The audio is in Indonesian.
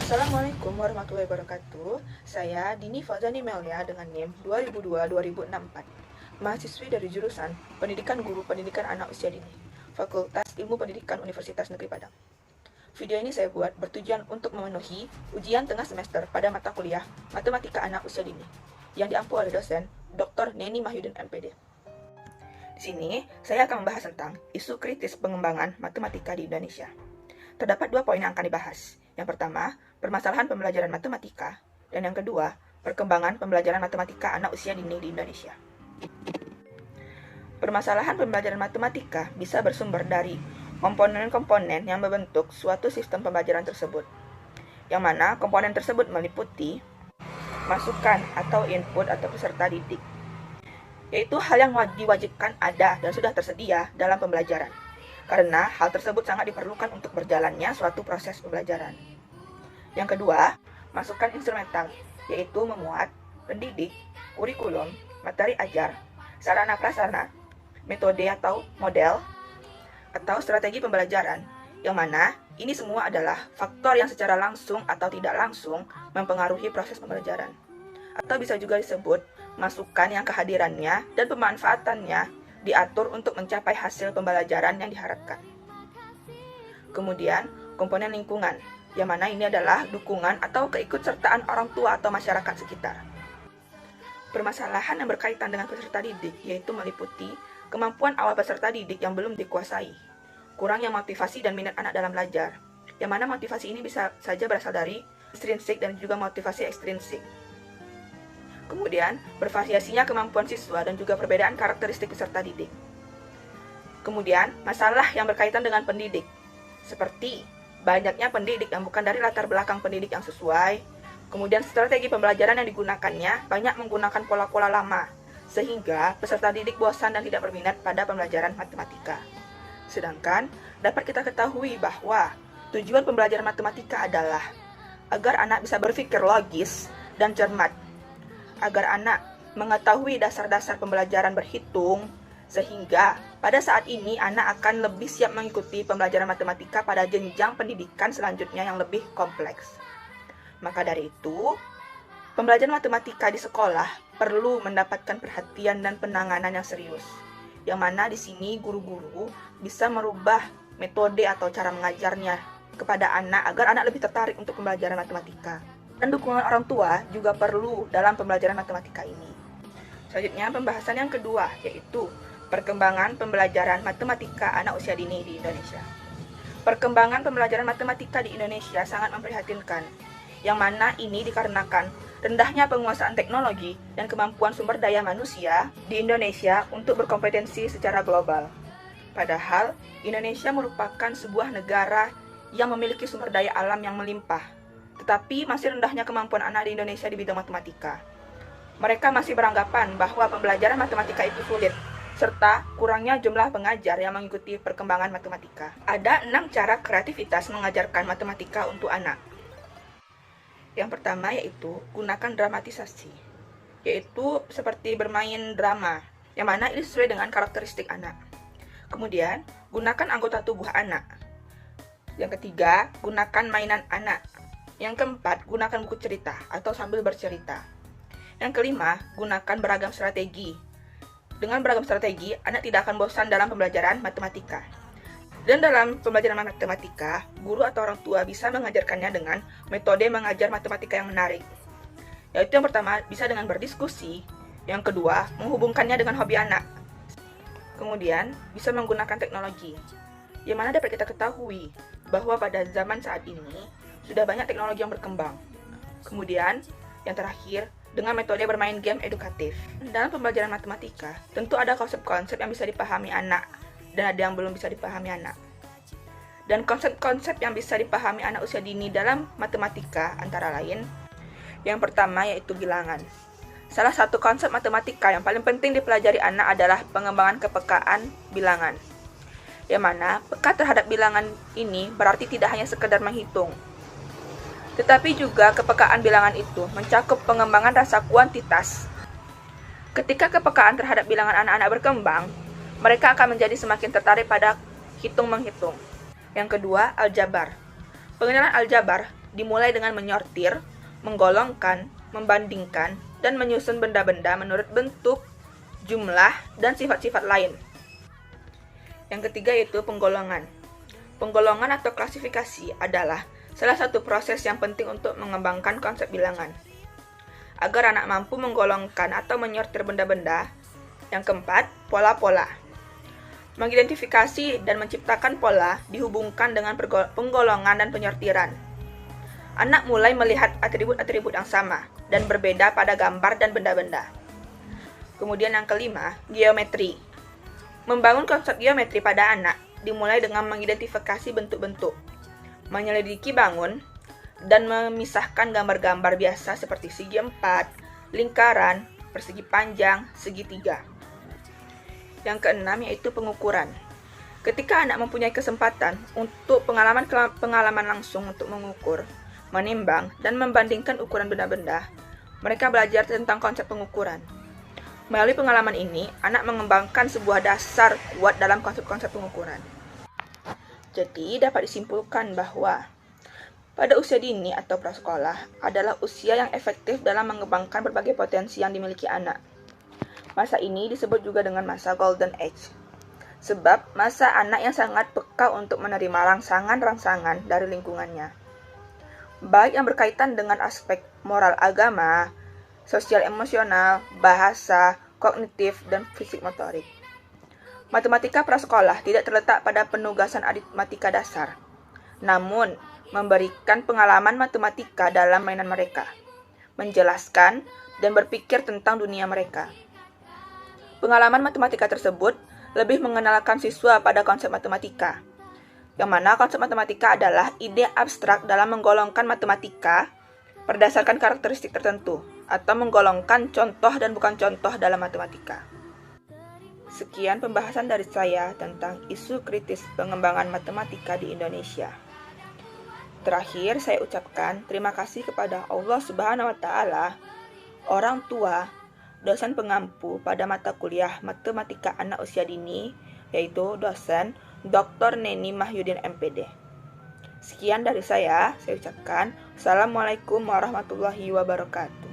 Assalamualaikum warahmatullahi wabarakatuh. Saya Dini Fazani Melia dengan NIM 2002-2064. Mahasiswi dari jurusan Pendidikan Guru Pendidikan Anak Usia Dini, Fakultas Ilmu Pendidikan Universitas Negeri Padang. Video ini saya buat bertujuan untuk memenuhi ujian tengah semester pada mata kuliah Matematika Anak Usia Dini yang diampu oleh dosen Dr. Neni Mahyudin MPD. Di sini, saya akan membahas tentang isu kritis pengembangan matematika di Indonesia. Terdapat 2 poin yang akan dibahas. Yang pertama, permasalahan pembelajaran matematika, dan yang kedua, perkembangan pembelajaran matematika anak usia dini di Indonesia. Permasalahan pembelajaran matematika bisa bersumber dari komponen-komponen yang membentuk suatu sistem pembelajaran tersebut, yang mana komponen tersebut meliputi masukan atau input atau peserta didik, yaitu hal yang diwajibkan ada dan sudah tersedia dalam pembelajaran, karena hal tersebut sangat diperlukan untuk berjalannya suatu proses pembelajaran. Yang kedua, masukan instrumental, yaitu memuat, pendidik, kurikulum, materi ajar, sarana prasarana, metode atau model, atau strategi pembelajaran, yang mana ini semua adalah faktor yang secara langsung atau tidak langsung mempengaruhi proses pembelajaran. Atau bisa juga disebut masukan yang kehadirannya dan pemanfaatannya diatur untuk mencapai hasil pembelajaran yang diharapkan. Kemudian, komponen lingkungan, yang mana ini adalah dukungan atau keikutsertaan orang tua atau masyarakat sekitar. Permasalahan yang berkaitan dengan peserta didik yaitu meliputi kemampuan awal peserta didik yang belum dikuasai, kurangnya motivasi dan minat anak dalam belajar, yang mana motivasi ini bisa saja berasal dari intrinsik dan juga motivasi ekstrinsik. Kemudian, bervariasinya kemampuan siswa dan juga perbedaan karakteristik peserta didik. Kemudian, masalah yang berkaitan dengan pendidik, seperti banyaknya pendidik yang bukan dari latar belakang pendidik yang sesuai. Kemudian, strategi pembelajaran yang digunakannya banyak menggunakan pola-pola lama, sehingga peserta didik bosan dan tidak berminat pada pembelajaran matematika. Sedangkan, dapat kita ketahui bahwa tujuan pembelajaran matematika adalah agar anak bisa berpikir logis dan cermat, agar anak mengetahui dasar-dasar pembelajaran berhitung, sehingga pada saat ini anak akan lebih siap mengikuti pembelajaran matematika pada jenjang pendidikan selanjutnya yang lebih kompleks. Maka dari itu, pembelajaran matematika di sekolah perlu mendapatkan perhatian dan penanganan yang serius, yang mana di sini guru-guru bisa merubah metode atau cara mengajarnya kepada anak agar anak lebih tertarik untuk pembelajaran matematika. Dan dukungan orang tua juga perlu dalam pembelajaran matematika ini. Selanjutnya, pembahasan yang kedua, yaitu perkembangan pembelajaran matematika anak usia dini di Indonesia. Perkembangan pembelajaran matematika di Indonesia sangat memprihatinkan, yang mana ini dikarenakan rendahnya penguasaan teknologi dan kemampuan sumber daya manusia di Indonesia untuk berkompetensi secara global. Padahal, Indonesia merupakan sebuah negara yang memiliki sumber daya alam yang melimpah, tetapi masih rendahnya kemampuan anak di Indonesia di bidang matematika. Mereka masih beranggapan bahwa pembelajaran matematika itu sulit, serta kurangnya jumlah pengajar yang mengikuti perkembangan matematika. Ada 6 cara kreativitas mengajarkan matematika untuk anak. Yang pertama yaitu gunakan dramatisasi, yaitu seperti bermain drama, yang mana ini sesuai dengan karakteristik anak. Kemudian, gunakan anggota tubuh anak. Yang ketiga, gunakan mainan anak. Yang keempat, gunakan buku cerita atau sambil bercerita. Yang kelima, gunakan beragam strategi. Dengan beragam strategi, anak tidak akan bosan dalam pembelajaran matematika. Dan dalam pembelajaran matematika, guru atau orang tua bisa mengajarkannya dengan metode mengajar matematika yang menarik. Yaitu yang pertama, bisa dengan berdiskusi. Yang kedua, menghubungkannya dengan hobi anak. Kemudian, bisa menggunakan teknologi. Yang mana dapat kita ketahui bahwa pada zaman saat ini, sudah banyak teknologi yang berkembang. Kemudian, yang terakhir, dengan metode bermain game edukatif. Dalam pembelajaran matematika, tentu ada konsep-konsep yang bisa dipahami anak, dan ada yang belum bisa dipahami anak. Dan konsep-konsep yang bisa dipahami anak usia dini dalam matematika antara lain, yang pertama yaitu bilangan. Salah satu konsep matematika yang paling penting dipelajari anak adalah pengembangan kepekaan bilangan. Yang mana, peka terhadap bilangan ini berarti tidak hanya sekedar menghitung, tetapi juga kepekaan bilangan itu mencakup pengembangan rasa kuantitas. Ketika kepekaan terhadap bilangan anak-anak berkembang, mereka akan menjadi semakin tertarik pada hitung-menghitung. Yang kedua, aljabar. Pengenalan aljabar dimulai dengan menyortir, menggolongkan, membandingkan, dan menyusun benda-benda menurut bentuk, jumlah, dan sifat-sifat lain. Yang ketiga yaitu penggolongan. Penggolongan atau klasifikasi adalah salah satu proses yang penting untuk mengembangkan konsep bilangan. Agar anak mampu menggolongkan atau menyortir benda-benda. Yang keempat, pola-pola. Mengidentifikasi dan menciptakan pola dihubungkan dengan penggolongan dan penyortiran. Anak mulai melihat atribut-atribut yang sama dan berbeda pada gambar dan benda-benda. Kemudian yang kelima, geometri. Membangun konsep geometri pada anak dimulai dengan mengidentifikasi bentuk-bentuk, menyelidiki bangun, dan memisahkan gambar-gambar biasa seperti segi 4, lingkaran, persegi panjang, segitiga. Yang keenam yaitu pengukuran. Ketika anak mempunyai kesempatan untuk pengalaman langsung untuk mengukur, menimbang, dan membandingkan ukuran benda-benda, mereka belajar tentang konsep pengukuran. Melalui pengalaman ini, anak mengembangkan sebuah dasar kuat dalam konsep-konsep pengukuran. Jadi, dapat disimpulkan bahwa pada usia dini atau prasekolah adalah usia yang efektif dalam mengembangkan berbagai potensi yang dimiliki anak. Masa ini disebut juga dengan masa Golden Age, sebab masa anak yang sangat peka untuk menerima rangsangan-rangsangan dari lingkungannya, baik yang berkaitan dengan aspek moral agama, sosial emosional, bahasa, kognitif, dan fisik motorik. Matematika prasekolah tidak terletak pada penugasan aritmatika dasar, namun memberikan pengalaman matematika dalam mainan mereka, menjelaskan dan berpikir tentang dunia mereka. Pengalaman matematika tersebut lebih mengenalkan siswa pada konsep matematika, yang mana konsep matematika adalah ide abstrak dalam menggolongkan matematika berdasarkan karakteristik tertentu, atau menggolongkan contoh dan bukan contoh dalam matematika. Sekian pembahasan dari saya tentang isu kritis pengembangan matematika di Indonesia. Terakhir, saya ucapkan terima kasih kepada Allah Subhanahu wa Ta'ala, orang tua, dosen pengampu pada mata kuliah matematika anak usia dini, yaitu dosen Dr. Neni Mahyudin MPD. Sekian dari saya ucapkan Assalamualaikum warahmatullahi wabarakatuh.